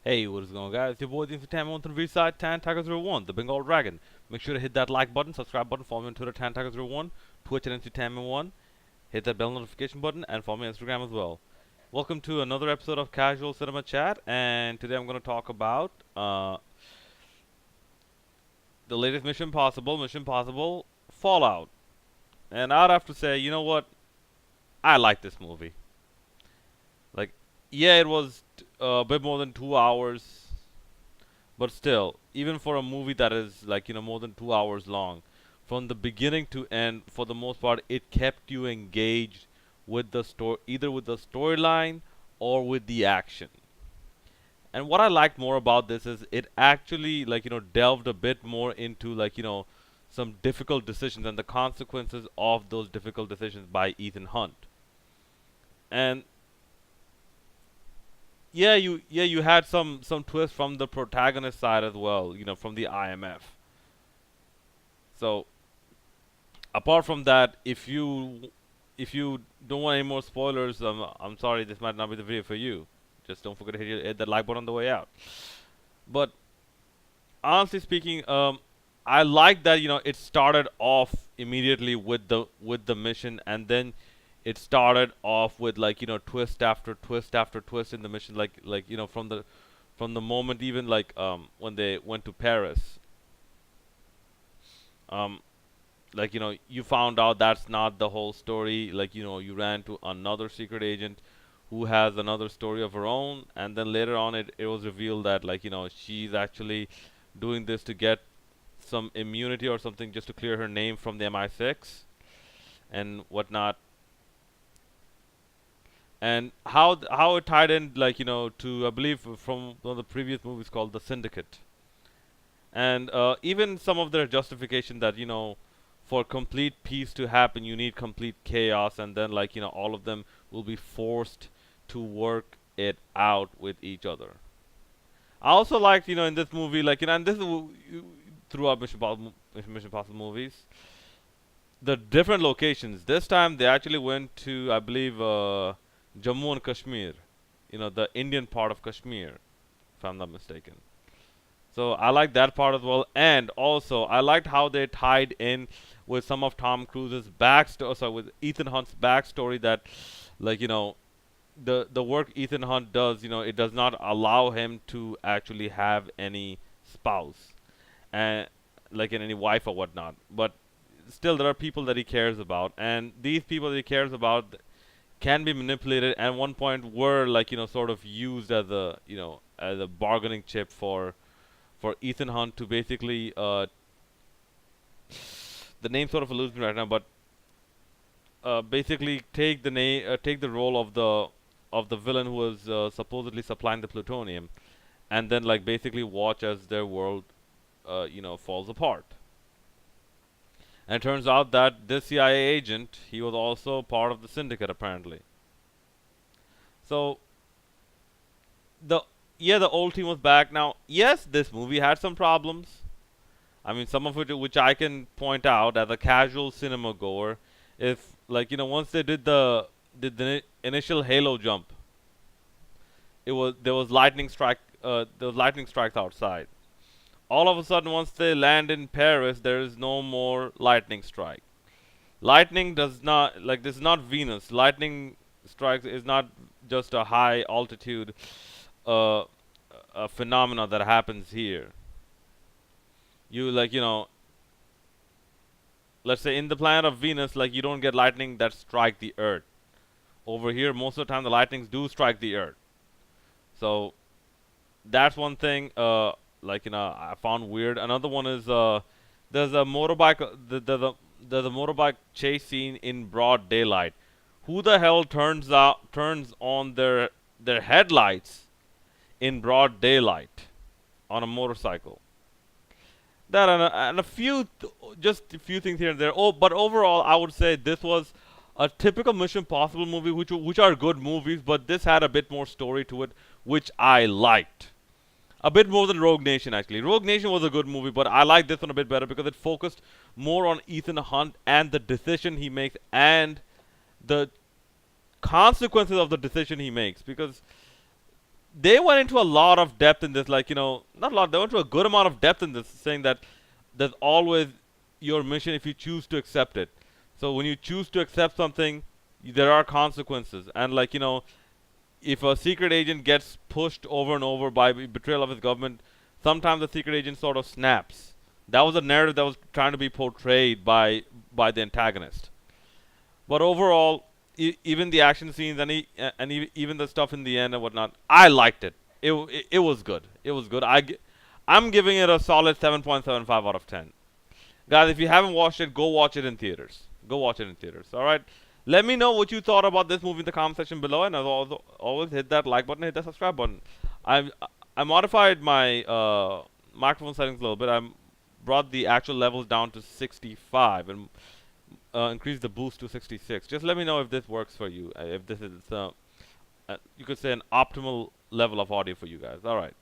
Hey, what is going on, guys? It's your boy, the Tam on the V-side, Tan Tiger 01, the Bengal Dragon. Make sure to hit that like button, subscribe button, follow me on Twitter, Tan Tiger 01, Twitch and Tam1, hit that bell notification button, and follow me on Instagram as well. Welcome to another episode of Casual Cinema Chat, and today I'm going to talk about the latest Mission Impossible Fallout. And I'd have to say, you know what? I like this movie. Like, yeah, it was a bit more than 2 hours. But still, even for a movie that is like, more than 2 hours long, from the beginning to end, for the most part, it kept you engaged with the story, either with the storyline or with the action. And what I liked more about this is it actually delved a bit more into some difficult decisions and the consequences of those difficult decisions by Ethan Hunt. And you had some twist from the protagonist side as well, from the IMF. So apart from that, if you don't want any more spoilers, I'm sorry, this might not be the video for you. Just don't forget to hit that like button on the way out. But honestly speaking, I like that it started off immediately with the mission, and then it started off with twist after twist after twist in the mission, from the moment even when they went to Paris. Um, you found out that's not the whole story. You ran to another secret agent who has another story of her own, and then later on it was revealed that she's actually doing this to get some immunity or something, just to clear her name from the MI6 and whatnot. And how it tied in, to, I believe, from one of the previous movies called The Syndicate. And even some of their justification that for complete peace to happen, you need complete chaos, and then all of them will be forced to work it out with each other. I also liked, in this movie, and this is throughout Mission Impossible movies, the different locations. This time they actually went to, I believe, Jammu and Kashmir, the Indian part of Kashmir, if I'm not mistaken. So I like that part as well, and also I liked how they tied in with some of Tom Cruise's backstory, sorry, with Ethan Hunt's backstory. That, like you know, the work Ethan Hunt does, it does not allow him to actually have any spouse, and in any wife or whatnot. But still, there are people that he cares about, and these people that he cares about can be manipulated. At one point, were sort of used as a as a bargaining chip for Ethan Hunt to basically the name sort of eludes me right now, but basically take the role of the villain who was supposedly supplying the plutonium, and then basically watch as their world falls apart. And it turns out that this CIA agent, he was also part of the syndicate apparently. So the the old team was back. Now, yes, this movie had some problems. I mean, some of which I can point out as a casual cinema goer. If once they did the initial Halo jump, there was lightning strike. There was lightning strikes outside. All of a sudden, once they land in Paris, there is no more lightning strike. Lightning does not, this is not Venus. Lightning strikes is not just a high altitude uh, a phenomena that happens here. You let's say in the planet of Venus, you don't get lightning that strike the Earth. Over here, most of the time the lightnings do strike the Earth. So that's one thing. I found weird. Another one is there's a motorbike. There's a motorbike chase scene in broad daylight. Who the hell turns on their headlights in broad daylight on a motorcycle? That and a few, just a few things here and there. Oh, but overall, I would say this was a typical Mission Possible movie, which are good movies, but this had a bit more story to it, which I liked. A bit more than Rogue Nation, actually. Rogue Nation was a good movie, but I like this one a bit better because it focused more on Ethan Hunt and the decision he makes and the consequences of the decision he makes. Because they went into a lot of depth in this, like, not a lot, they went to a good amount of depth in this, saying that there's always your mission if you choose to accept it. So when you choose to accept something, there are consequences. And, like, if a secret agent gets pushed over and over by betrayal of his government, sometimes the secret agent sort of snaps. That was a narrative that was trying to be portrayed by the antagonist. But overall, even the action scenes and even the stuff in the end and whatnot, I liked it. It was good. It was good. I'm giving it a solid 7.75 out of 10. Guys, if you haven't watched it, go watch it in theaters. Go watch it in theaters. All right. Let me know what you thought about this movie in the comment section below, and as always, hit that like button, hit that subscribe button. I I modified my microphone settings a little bit. I brought the actual levels down to 65 and increased the boost to 66. Just let me know if this works for you. If this is you could say an optimal level of audio for you guys. All right.